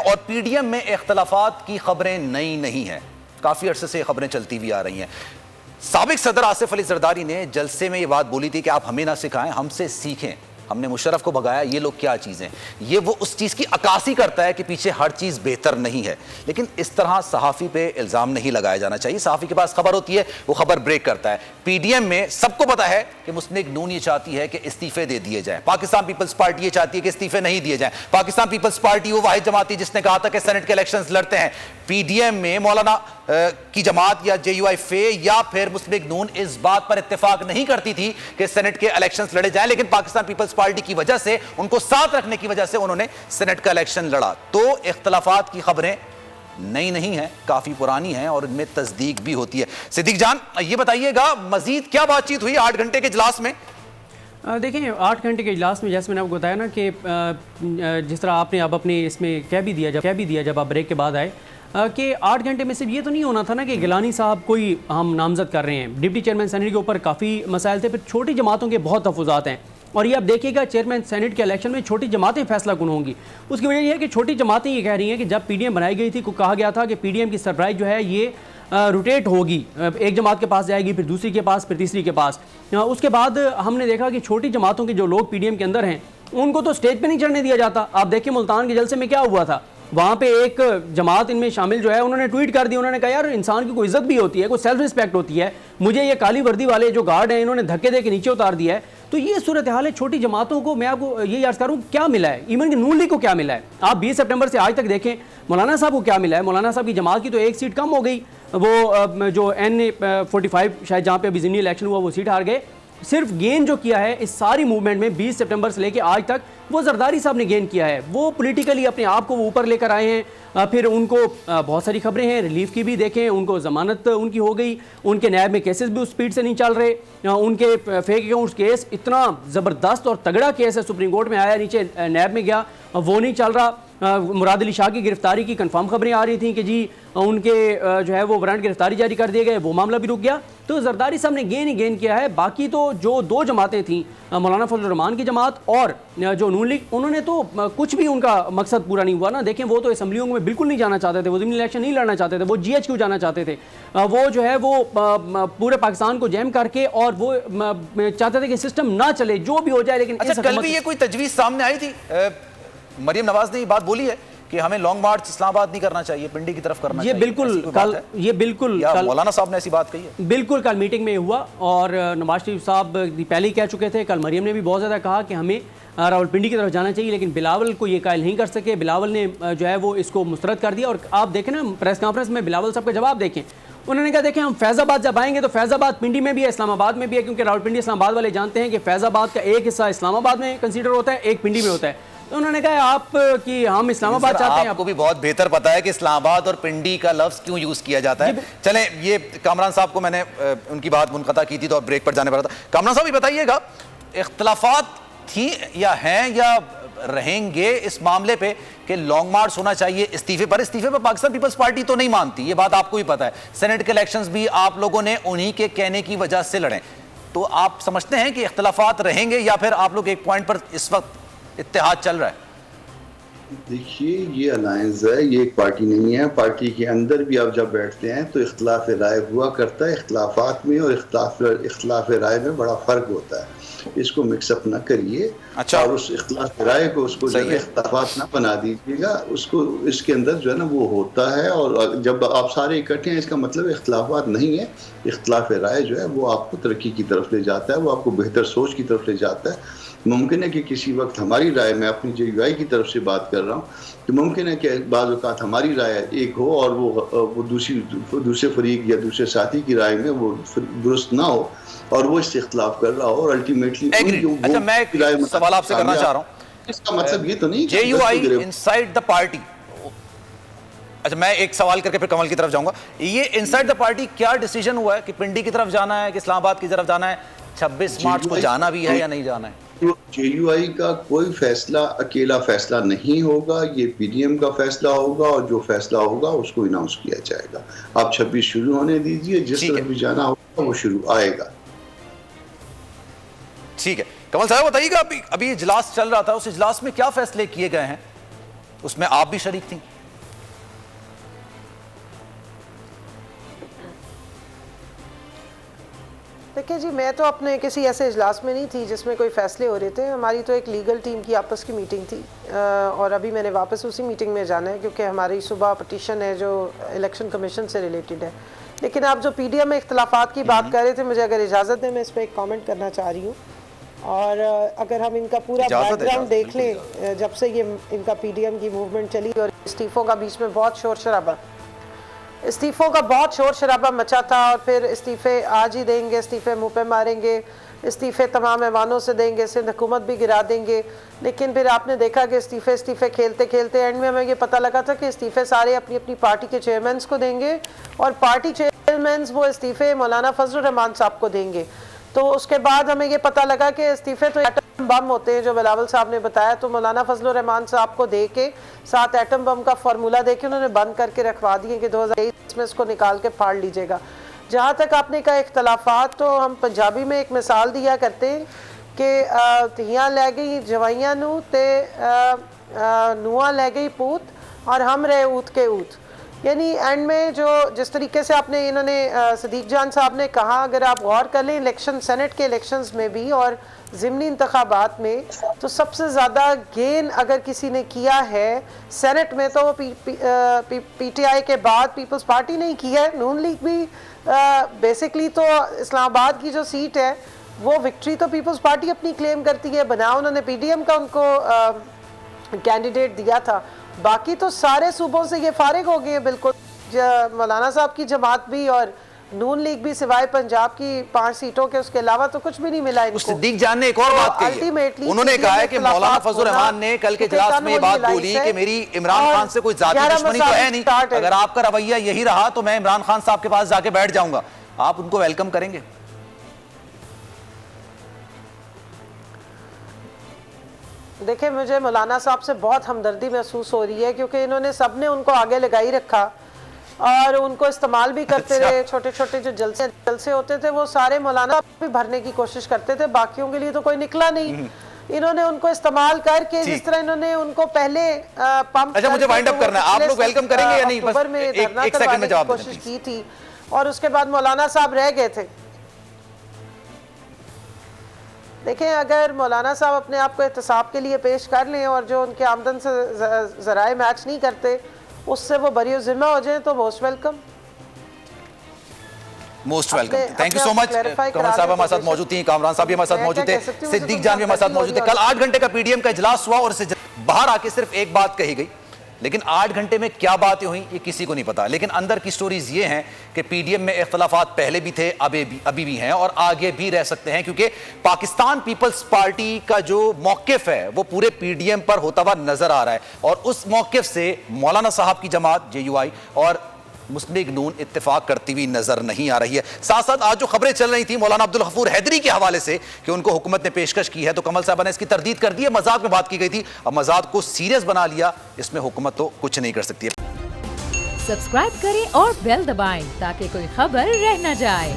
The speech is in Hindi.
और पीडीएम में इख्तलाफात की खबरें नई नहीं हैं, काफी अरसे से खबरें चलती हुई आ रही हैं। साबिक सदर आसिफ अली जरदारी ने जलसे में ये बात बोली थी कि आप हमें ना सिखाएं, हमसे सीखें। हमने मुशर्रफ को भगाया, ये लोग क्या चीज़ें। ये वो उस चीज़ की अक्कासी करता है कि पीछे हर चीज़ बेहतर नहीं है, लेकिन इस तरह सहाफ़ी पे इल्ज़ाम नहीं लगाया जाना चाहिए। सहाफ़ी के पास खबर होती है, वो खबर ब्रेक करता है। पीडीएम में सबको पता है कि मुस्लिम नून ये चाहती है कि इस्तीफे दे दिए जाएं, पाकिस्तान पीपल्स पार्टी ये चाहती है कि इस्तीफे नहीं दिए जाएं। पाकिस्तान पीपल्स पार्टी वो वाहिद जमात थी जिसने कहा था कि सेनेट के इलेक्शंस लड़ते हैं। पीडीएम में मौलाना की जमात या JUIF या फिर मुस्लिम नून इस बात पर इत्तेफाक नहीं करती थी कि सेनेट के इलेक्शंस लड़े जाएं, लेकिन पाकिस्तान पीपल्स पार्टी की वजह से, उनको साथ रखने की वजह से उन्होंने सेनेट का इलेक्शन लड़ा। तो इख्तलाफात की खबरें नई नहीं है, काफी पुरानी है और इनमें तस्दीक भी होती है। सिद्दीक जान, ये बताइएगा मजीद क्या बातचीत हुई 8 घंटे के इजलास में? देखिए 8 घंटे के इजलास में जैसे मैंने आपको बताया ना कि जिस तरह आपने अब अपने इसमें कह भी दिया जब आप ब्रेक के बाद आए कि 8 घंटे में सिर्फ ये तो नहीं होना था ना कि गिलानी साहब कोई हम नामजद कर रहे हैं। डिप्टी चेयरमैन सेनेट के ऊपर काफ़ी मसाइल थे, फिर छोटी जमातों के बहुत तहफ़्फ़ुज़ात हैं और ये आप देखिएगा चेयरमैन सेनेट के इलेक्शन में छोटी जमातें फैसला कुन होंगी। उसकी वजह यह है कि छोटी जमातें ये कह रही हैं कि जब पीडीएम बनाई गई थी, को कहा गया था कि पीडीएम की सरबराही जो है ये रोटेट होगी, एक जमात के पास जाएगी, फिर दूसरी के पास, फिर तीसरी के पास। उसके बाद हमने देखा कि छोटी जमातों के जो लोग पीडीएम के अंदर हैं उनको तो स्टेज पे नहीं चढ़ने दिया जाता। आप देखिए मुल्तान के जलसे में क्या हुआ था, वहाँ पे एक जमात इनमें शामिल जो है उन्होंने ट्वीट कर दिया, उन्होंने कहा यार इंसान की कोई इज्जत भी होती है, कोई सेल्फ रिस्पेक्ट होती है, मुझे ये काली वर्दी वाले जो गार्ड हैं इन्होंने धक्के दे के नीचे उतार दिया है। तो ये सूरत हाल है छोटी जमातों को। मैं आपको ये याद करूँ क्या मिला है, इवन कि नून लीग को क्या मिला है। आप 20 सितंबर से आज तक देखें मौलाना साहब को क्या मिला है। मौलाना साहब की जमात की तो एक सीट कम हो गई, वो जो N45 शायद जहाँ पे अभी ज़िमनी इलेक्शन हुआ वो सीट हार गए। सिर्फ गेन जो किया है इस सारी मूवमेंट में 20 सितंबर से लेकर आज तक वो जरदारी साहब ने गेन किया है। वो पॉलिटिकली अपने आप को वो ऊपर लेकर आए हैं। फिर उनको बहुत सारी खबरें हैं रिलीफ की भी, देखें उनको ज़मानत उनकी हो गई, उनके नैब में केसेस भी उस स्पीड से नहीं चल रहे, उनके फेक अकाउंट्स केस इतना ज़बरदस्त और तगड़ा केस है सुप्रीम कोर्ट में आया, नीचे नैब में गया, वो नहीं चल रहा। मुराद अली शाह की गिरफ्तारी की कंफर्म खबरें आ रही थी कि जी उनके जो है वो वारंट गिरफ्तारी जारी कर दिए गए, वो मामला भी रुक गया। तो जरदारी साहब ने गेन ही गेन किया है। बाकी तो जो दो जमातें थी, मौलाना फजल रहमान की जमात और जो नून लीग, उन्होंने तो कुछ भी उनका मकसद पूरा नहीं हुआ ना। देखें वो तो असेंबलियों में बिल्कुल नहीं जाना चाहते थे, वो ज़िमनी इलेक्शन नहीं लड़ना चाहते थे, वो GHQ जाना चाहते थे। वो जो है वो पूरे पाकिस्तान को जैम करके और वो चाहते थे कि सिस्टम ना चले, जो भी हो जाए। लेकिन अच्छा, कल भी ये कोई तजवीज़ सामने आई थी, मरियम नवाज ने ये बात बोली है कि हमें लॉन्ग मार्च इस्लामाबाद नहीं करना चाहिए, पिंडी की तरफ करना चाहिए। ये बिल्कुल मौलाना साहब ने ऐसी बात कही है। बिल्कुल कल मीटिंग में हुआ और नवाज शरीफ साहब पहले ही कह चुके थे। कल मरियम ने भी बहुत ज़्यादा कहा कि हमें रावलपिंडी की तरफ जाना चाहिए, लेकिन बिलावल को ये कायल नहीं कर सके। बिलावल ने जो है वो इसको मुस्तरद कर दिया। और आप देखें ना प्रेस कॉन्फ्रेंस में बिलावल साहब का जवाब देखें, उन्होंने कहा देखें हम फैज़ाबाद जब आएंगे तो फैज़ाबाद पिंडी में भी है, इस्लामाबाद में भी है, क्योंकि रावलपिंडी इस्लामाबाद वाले जानते हैं कि फैज़ाबाद का एक हिस्सा इस्लामाबाद में कंसीडर होता है, एक पिंडी में होता है। तो उन्होंने कहा आप कि हम इस्लामाबाद चाहते हैं। आपको भी बहुत बेहतर पता है कि इस्लामाबाद और पिंडी का लफ्ज क्यों यूज किया जाता है। चलें, ये कामरान साहब को मैंने उनकी बात मुनक़ता की थी तो ब्रेक पर जाने पड़ा था। कामरान साहब ये बताइएगा, इख्तलाफात थी या हैं या रहेंगे इस मामले पे कि लॉन्ग मार्च होना चाहिए इस्तीफे पर? इस्तीफे पर पाकिस्तान पीपल्स पार्टी तो नहीं मानती, ये बात आपको भी पता है। सेनेट के इलेक्शंस भी आप लोगों ने उन्हीं के कहने की वजह से लड़े। तो आप समझते हैं कि इख्तलाफात रहेंगे या फिर आप लोग एक पॉइंट पर इस वक्त इत्तेहाद चल रहा है? देखिए, ये अलायंस है, ये एक पार्टी नहीं है। पार्टी के अंदर भी आप जब बैठते हैं तो इख्तलाफ राय हुआ करता है। इख्तलाफात में और इख्तलाफ राय में बड़ा फ़र्क होता है, इसको मिक्सअप ना करिए। अच्छा। और उस इख्तलाफ राय को उसको जब इख्तलाफात ना बना दीजिएगा, उसको इसके अंदर जो है ना वो होता है। और जब आप सारे इकट्ठे हैं इसका मतलब इख्तलाफात नहीं है। इख्तलाफ राय जो है वो आपको तरक्की की तरफ ले जाता है, वो आपको बेहतर सोच की तरफ ले जाता है। मुमकिन है कि किसी वक्त हमारी राय, मैं अपनी JUI की तरफ से बात कर रहा हूँ, तो मुमकिन है कि बाज़ औक़ात हमारी राय एक हो और वो दूसरे फरीक या दूसरे साथी की राय में वो दुरुस्त ना हो और वो इससे इख्तलाफ कर रहा हो और अल्टीमेटली। अच्छा, मैं एक सवाल आपसे करना चाह रहा हूँ। इसका मतलब ये तो नहीं JUI इनसाइड द पार्टी। अच्छा, मैं एक सवाल करके फिर कमल की तरफ जाऊंगा। ये इनसाइड द पार्टी क्या डिसीजन हुआ है कि पिंडी की तरफ जाना है कि इस्लामाबाद की तरफ जाना है? 26 मार्च को जाना भी है या नहीं जाना है? तो JUI का कोई फैसला अकेला फैसला नहीं होगा, ये PDM का फैसला होगा और जो फैसला होगा उसको अनाउंस किया जाएगा। आप 26 शुरू होने दीजिए, जिस तरफ भी जाना होगा वो शुरू आएगा। ठीक है, कमल साहब बताइएगा, अभी इजलास चल रहा था, उस इजलास में क्या फैसले किए गए हैं? उसमें आप भी शरीक थी। देखिए जी, मैं तो अपने किसी ऐसे इजलास में नहीं थी जिसमें कोई फैसले हो रहे थे। हमारी तो एक लीगल टीम की आपस की मीटिंग थी और अभी मैंने वापस उसी मीटिंग में जाना है क्योंकि हमारी सुबह पटिशन है जो इलेक्शन कमीशन से रिलेटेड है। लेकिन आप जो पीडीएम में इख्तलाफात की बात कर रहे थे, मुझे अगर इजाज़त दें मैं इस पर एक कॉमेंट करना चाह रही हूँ। और अगर हम इनका पूरा बैकग्राउंड देख लें, जब से ये इनका पीडीएम की मूवमेंट चली और इस्तीफ़ों का बीच में बहुत शोर शराबा, इस्तीफ़ों का बहुत शोर शराबा मचा था और फिर इस्तीफ़े आज ही देंगे, इस्तीफ़े मुँह पे मारेंगे, इस्तीफ़े तमाम ऐवानों से देंगे, सिंध हुकूमत भी गिरा देंगे। लेकिन फिर आपने देखा कि इस्तीफ़े खेलते खेलते एंड में हमें ये पता लगा था कि इस्तीफ़े सारे अपनी अपनी पार्टी के चेयरमैन को देंगे और पार्टी चेयरमैन वो इस्तीफ़े मौलाना फजल रहमान साहब को देंगे। तो उसके बाद हमें ये पता लगा कि इस्तीफ़े तो एटम बम होते हैं जो बिलावल साहब ने बताया, तो मौलाना फजल रहमान साहब को दे के साथ एटम बम का फार्मूला दे के उन्होंने बंद करके रखवा दिए कि 2023 में इसको निकाल के फाड़ लीजिएगा। जहाँ तक आपने कहा इख्तलाफात, तो हम पंजाबी में एक मिसाल दिया करते हैं कि धियाँ लै गई जवाइयाँ नू ते नुआ लै गई पूत और हम रहे ऊत के ऊत। यानी एंड में जो जिस तरीके से आपने इन्होंने सदीक जान साहब ने कहा, अगर आप गौर कर लें इलेक्शन सेनेट के इलेक्शंस में भी और ज़िमनी इंतखाबात में, तो सबसे ज़्यादा गेन अगर किसी ने किया है सेनेट में तो वो पीटीआई के बाद पीपल्स पार्टी ने किया है। नून लीग भी बेसिकली तो इस्लामाबाद की जो सीट है वो विक्ट्री तो पीपल्स पार्टी अपनी क्लेम करती है, बना उन्होंने पीडीएम का उनको कैंडिडेट दिया था। बाकी तो सारे सूबों से ये फारिग हो गए हैं बिल्कुल। मौलाना साहब की जमात भी और नून लीग भी सिवाय पंजाब की 5 सीटों के उसके अलावा तो कुछ भी नहीं मिला इनको। सिद्दीक जान ने एक और बात कही है। उन्होंने कहा है कि मौलाना फजल रहमान ने कल के इजलास में ये बात बोली कि मेरी इमरान खान से कोई जाती दुश्मनी तो है नहीं, अगर आपका रवैया यही रहा तो मैं इमरान खान साहब के पास जाके बैठ जाऊंगा। आप उनको वेलकम करेंगे? देखिए, मुझे मौलाना साहब से बहुत हमदर्दी महसूस हो रही है क्योंकि इन्होंने सबने उनको आगे लगाई रखा और उनको इस्तेमाल भी करते रहे। छोटे छोटे जो जलसे होते थे वो सारे मौलाना भी भरने की कोशिश करते थे, बाकियों के लिए तो कोई निकला नहीं। इन्होंने उनको इस्तेमाल करके जिस तरह इन्होंने उनको पहले पंप, अच्छा मुझे वाइंड अप करना है, आप लोग वेलकम करेंगे या नहीं? बस एक सेकंड में जवाब कोशिश की थी और उसके बाद मौलाना साहब रह गए थे। देखें, अगर मौलाना साहब अपने आप को एहतसाब के लिए पेश कर लें और जो उनके आमदन से ज़राए मैच नहीं करते उससे वो बरी ज़िम्मा हो जाए तो most welcome. Most welcome, thank you so much. Kamal साहब हमारे साथ मौजूद थी, कामरान साहब भी हमारे साथ मौजूद थे, सिद्दीक जान भी हमारे साथ मौजूद थे। कल 8 घंटे का पीडीएम का इजलास हुआ और बाहर आके सिर्फ एक बात कही गई, लेकिन 8 घंटे में क्या बातें हुई ये किसी को नहीं पता। लेकिन अंदर की स्टोरीज ये हैं कि पीडीएम में इख्तलाफात पहले भी थे, अभी भी हैं और आगे भी रह सकते हैं, क्योंकि पाकिस्तान पीपल्स पार्टी का जो मौकिफ है वो पूरे पीडीएम पर होता हुआ नजर आ रहा है और उस मौकिफ से मौलाना साहब की जमात जेयूआई और मुस्लिम लीग नून इत्तेफाक करती हुई नजर नहीं आ रही है। साथ साथ आज जो खबरें चल रही थी मौलाना अब्दुल गफूर हैदरी के हवाले से कि उनको हुकूमत ने पेशकश की है, तो कमल साहब ने इसकी तरदीद कर दी है। मजाक में बात की गई थी, अब मजाक को सीरियस बना लिया, इसमें हुकूमत तो कुछ नहीं कर सकती है। सब्सक्राइब करें और बेल दबाएं ताकि कोई खबर रह न जाए।